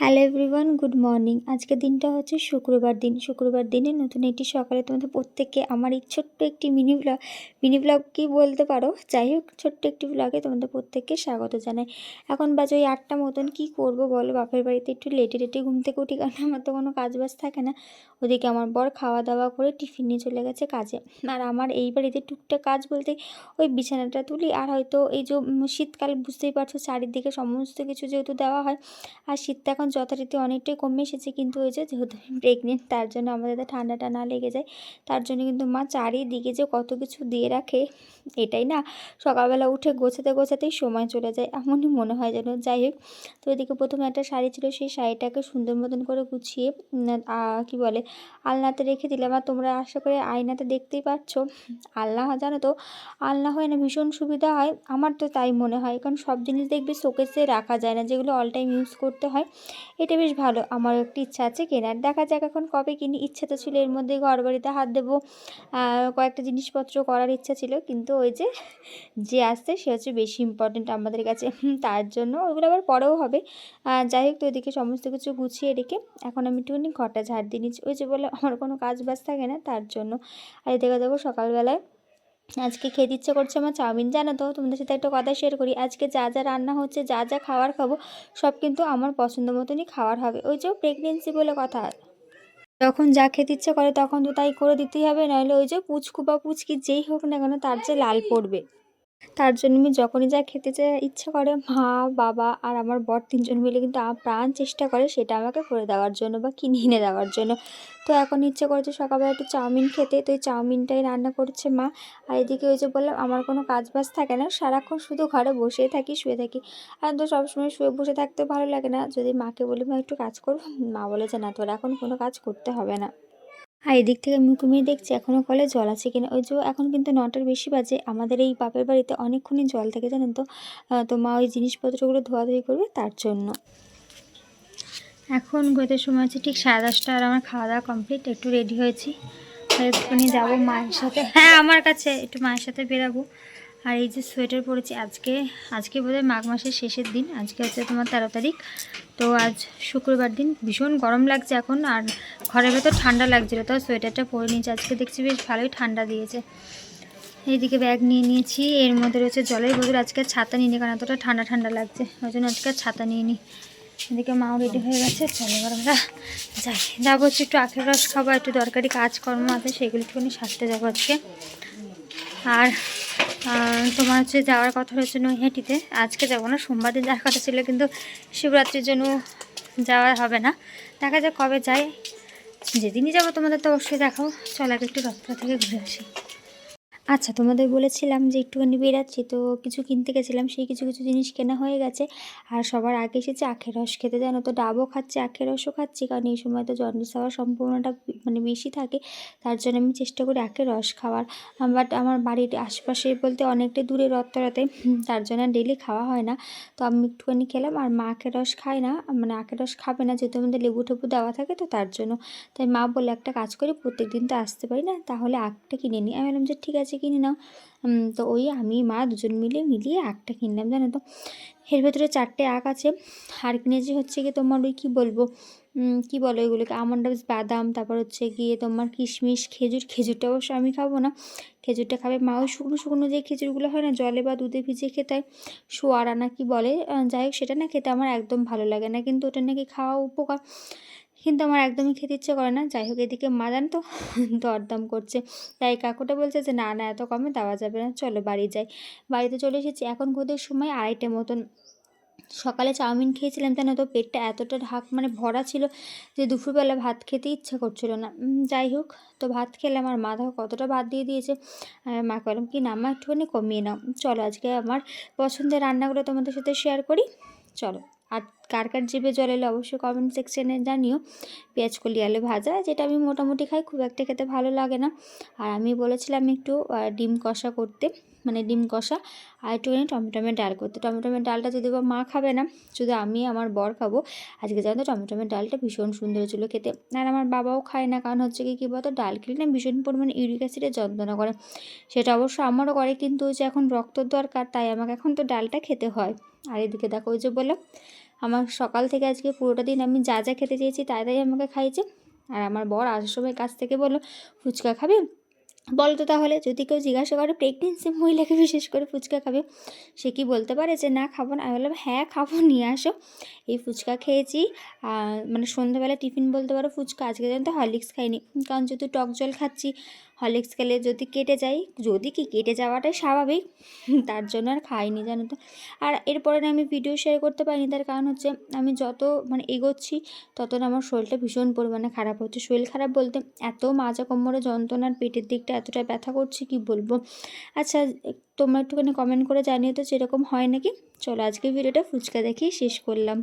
Hello everyone, good morning. আজকের দিনটা হচ্ছে শুক্রবার দিনে নতুন একটি সকালে তোমাদের প্রত্যেককে আমার এই ছোট্ট একটি মিনি ব্লগ কি বলতে পারো, যাই হোক ছোট্ট একটি ব্লগে তোমাদের প্রত্যেককে স্বাগত জানাই। এখন বাজে ওই 8টা মতন। কী করবো বলো, বাপের বাড়িতে একটু লেটে ঘুম থেকে উঠি, কারণ আমার তো কোনো কাজ বাজ থাকে না। ওদিকে আমার বর খাওয়া দাওয়া করে টিফিন নিয়ে চলে গেছে কাজে। আর আমার এই বাড়িতে টুকটাক কাজ বলতে ওই বিছানাটা তুলি, আর হয়তো এই যে শীতকাল বুঝতেই পারছো, চারিদিকে সমস্ত কিছু যেহেতু দেওয়া হয়। আর শীতটা এখন যথারীতি অনেকটাই কমে এসেছে, কিন্তু ওই যে যেহেতু আমি প্রেগনেন্ট, তার জন্য আমাদের ঠান্ডাটা না লেগে যায়, তার জন্য কিন্তু মা চারিদিকে যে কত কিছু দিয়ে রাখে, এটাই না সকালবেলা উঠে গোছাতেই সময় চলে যায়, এমনই মনে হয় যেন। যাই হোক, তো এদিকে প্রথমে একটা শাড়ি ছিল, সেই শাড়িটাকে সুন্দর মতন করে গুছিয়ে কি বলে আলনাতে রেখে দিলাম। আর তোমরা আশা করে আয়নাতে দেখতেই পাচ্ছ, আলনা জানো তো, আলনা হয় না ভীষণ সুবিধা হয়, আমার তো তাই মনে হয়, কারণ সব জিনিস দেখবে শোকেসে রাখা যায় না, যেগুলো অল টাইম ইউজ করতে হয়। এটা বেশ ভালো, আমার একটি ইচ্ছা আছে কেনার, দেখা যাক এখন কবে কিনি। ইচ্ছা তো ছিল এর মধ্যে ঘর বাড়িতে হাত দেবো, কয়েকটা জিনিসপত্র করার ইচ্ছা ছিল, কিন্তু ওই যে আসছে সে হচ্ছে বেশি ইম্পর্টেন্ট আমাদের কাছে, তার জন্য ওইগুলো আবার পরেও হবে। যাই হোক, তো এদিকে সমস্ত কিছু গুছিয়ে রেখে এখন আমি একটুখানি ঘরটা ঝাড় দিয়ে নিচ্ছি। ওই যে বলে আমার কোনো কাজ বাজ থাকে না, তার জন্য। আর এদিকে দেখো সকালবেলায় আজকে খেতে ইচ্ছে করছে আমার চাউমিন। জানো তো, তোমাদের সাথে একটা কথা শেয়ার করি, আজকে যা যা রান্না হচ্ছে, যা যা খাবার খাবো, সব কিন্তু আমার পছন্দ মতনই খাবার হবে। ওই যে প্রেগনেন্সি বলে কথা, যখন যা খেতে ইচ্ছে করে তখন তো তাই করে দিতেই হবে, নাহলে ওই যে পুচকু বা পুচকি যেই হোক না কেন তার যে লাল পড়বে। তার জন্য আমি যখনই যা খেতে ইচ্ছা করে, মা, বাবা আর আমার বর তিনজন মিলে কিন্তু প্রাণ চেষ্টা করে সেটা আমাকে করে দেওয়ার জন্য বা কিনে এনে দেওয়ার জন্য। তো এখন ইচ্ছে করেছে সকালবেলা একটু চাউমিন খেতে, তো এই চাউমিনটাই রান্না করছে মা। আর এদিকে ওই যে বললাম আমার কোনো কাজ বাজ থাকে না, সারাক্ষণ শুধু ঘরে বসেই থাকি, শুয়ে থাকি। আর তো সবসময় শুয়ে বসে থাকতে ভালো লাগে না, যদি মাকে বলি মা একটু কাজ করবো, মা বলে যে না, তোর এখন কোনো কাজ করতে হবে না। আর এদিক থেকে আমি কুমিয়ে দেখছি এখনও কলে জল আছে কিনা। ওই যে এখন কিন্তু 9টার বেশি বাজে, আমাদের এই বাপের বাড়িতে অনেকক্ষণই জল থাকে জানেন তো। তো মা ওই জিনিসপত্রগুলো ধোয়াধুয়ি করবে, তার জন্য। এখন গোদের সময় হচ্ছে ঠিক 10:30, আর আমার খাওয়া দাওয়া কমপ্লিট, একটু রেডি হয়েছি, একটুখানি যাবো মায়ের সাথে। হ্যাঁ, আমার কাছে একটু মায়ের সাথে বেরাবো। আর এই যে সোয়েটার পরেছি, আজকে বোধহয় মাঘ মাসের শেষের দিন, আজকে হচ্ছে তোমার 13 তারিখ। তো আজ শুক্রবার দিন, ভীষণ গরম লাগছে এখন, আর ঘরের ভেতর ঠান্ডা লাগছিলো, তাও সোয়েটারটা পরে নিয়েছি। আজকে দেখছি বেশ ভালোই ঠান্ডা দিয়েছে। এইদিকে ব্যাগ নিয়ে নিয়েছি, এর মধ্যে রয়েছে জলের বোতল। আজকে ছাতা নিয়ে নিই, কারণ এতটা ঠান্ডা লাগছে, ওই জন্য আজকে ছাতা নিয়ে নিই। এদিকে মাও রেডি হয়ে গেছে, চলো এবার আমরা যাবো হচ্ছে একটু আখের রস খাবো, একটু দরকারি কাজকর্ম আছে, সেগুলো একটুখানি সারতে যাবো আজকে। আর তোমার হচ্ছে যাওয়ার কথা রয়েছে নৈহাটিতে, আজকে যাবো না, সোমবার দিন যাওয়ার কথা ছিল, কিন্তু শিবরাত্রির জন্য যাওয়া হবে না, দেখা যাক কবে যাই। যেদিনই যাবো তোমাদের তো অবশ্যই দেখাও। চলো একটু রথটা থেকে ঘুরে আসি। আচ্ছা, তোমাদের বলেছিলাম যে একটুখানি বেরাচ্ছি, তো কিছু কিনতে গেছিলাম, সেই কিছু জিনিস কেনা হয়ে গেছে। আর সবার আগে এসেছে আখের রস খেতে, জানো তো, ডাবও খাচ্ছি, আখের রসও খাচ্ছি, কারণ এই সময় তো জন্ডিস হওয়ার সম্ভাবনাটা মানে বেশি থাকে, তার জন্য আমি চেষ্টা করি আখের রস খাওয়ার। বাট আমার বাড়ির আশপাশে বলতে অনেকটাই দূরে রথতলাতে, তার জন্য ডেলি খাওয়া হয় না। তো আমি একটুখানি খেলাম, আর মা আখের রস খায় না, মানে আখের রস খাবে না, যেহেতু আমাদের লেবু টেবু দেওয়া থাকে, তো তার জন্য। তাই মা বলে একটা কাজ করি, প্রত্যেক দিন তো আসতে পারি না, তাহলে আখটা কিনে নিই। আমি বললাম যে ঠিক আছে, কিনে নাও। তো ওই আমি মা দুজন মিলিয়ে আখটা কিনলাম, জানো তো। এর ভেতরে 4টে আখ আছে। আর কিনেছি হচ্ছে গিয়ে তোমার ওই কী বলবো, কী বলো এগুলোকে, আমন্ডাস, বাদাম, তারপর হচ্ছে গিয়ে তোমার কিশমিশ, খেজুরটা অবশ্য আমি খাবো না, খেজুরটা খাবে মা। ওই শুকনো যে খেজুরগুলো হয় না, জলে বা দুধে ভিজিয়ে খেতে হয়, শোয়ারা না কি বলে, যাই হোক, সেটা না খেতে আমার একদম ভালো লাগে না, কিন্তু ওটা নাকি খাওয়া উপকার, কিন্তু আমার একদমই খেতে ইচ্ছে করে না। যাই হোক, এদিকে মা জান তো দরদাম করছে, তাই কাকুটা বলছে যে না এত কমে দেওয়া যাবে না, চলো বাড়ি যাই। বাড়িতে চলে এসেছি, এখন ঘোদের সময় 2:30 মতন। সকালে চাউমিন খেয়েছিলাম, জানো তো, পেটটা এতটা মানে ভরা ছিল যে দুপুরবেলা ভাত খেতে ইচ্ছা করছিল না। যাই হোক, তো ভাত খেলাম, আর মা দেখো কতটা ভাত দিয়ে দিয়েছে। আর মাকে বললাম কি না, মা একটুখানি কমিয়ে নাও। চলো আজকে আমার পছন্দের রান্নাগুলো তোমাদের সাথে শেয়ার করি, চলো। আর কার জিভে জল এলে অবশ্যই কমেন্ট সেকশানে জানিও। পেঁয়াজকলি আলু ভাজা, যেটা আমি মোটামুটি খাই, খুব একটা খেতে ভালো লাগে না। আর আমি বলেছিলাম একটু ডিম কষা করতে, মানে ডিম কষা, আর একটুখানি টমেটোমের ডাল করতে। টমেটোমের ডালটা যদি বা মা খাবে না, শুধু আমি আমার বর খাবো। আজকে জানো তো টমেটোমের ডালটা ভীষণ সুন্দর ছিল খেতে। আর আমার বাবাও খায় না, কারণ হচ্ছে কি বলতো, ডাল খেলে না ভীষণ পরিমাণে ইউরিক অ্যাসিডের যন্ত্রণা করে। সেটা অবশ্য আমারও করে, কিন্তু ওই যে এখন রক্তর দরকার, তাই আমাকে এখন তো ডালটা খেতে হয়। আর এদিকে দেখো, ওই যে বললাম আমার সকাল থেকে আজকে পুরোটা দিন আমি যা যা খেতে চেয়েছি তাই তাই আমাকে খাইয়েছে। আর আমার বর আসার সময় কাছ থেকে বললো, ফুচকা খাবে? বলো তো তাহলে, যদি কেউ জিজ্ঞাসা করে প্রেগনেন্সি মহিলাকে বিশেষ করে ফুচকা খাবে, সে কি বলতে পারে যে না খাবো না? আমি বললাম হ্যাঁ খাবো, নিয়ে আসো। এই ফুচকা খেয়েছি, মানে সন্ধ্যাবেলা টিফিন বলতে পারো ফুচকা। আজকে জানতো হরলিক্স খাইনি, কারণ যেহেতু টক জল খাচ্ছি, হরলিক্স খেলে যদি কেটে যায়, যদি কি কেটে যাওয়াটাই স্বাভাবিক, তার জন্য আর খাইনি জানো তো। আর এরপরে না আমি ভিডিও শেয়ার করতে পারিনি, তার কারণ হচ্ছে আমি যত মানে এগোচ্ছি তত না আমার শরীরটা ভীষণ পরিমাণে খারাপ হচ্ছে। শরীর খারাপ বলতে এত মাজা কোমরে যন্ত্রণার, পেটের দিকটা এতটা ব্যথা করছে কি বলবো। আচ্ছা, তোমরা একটুখানি কমেন্ট করে জানিয়ে তো যেরকম হয় নাকি। চলো আজকে ভিডিওটা ফুচকা দেখেই শেষ করলাম।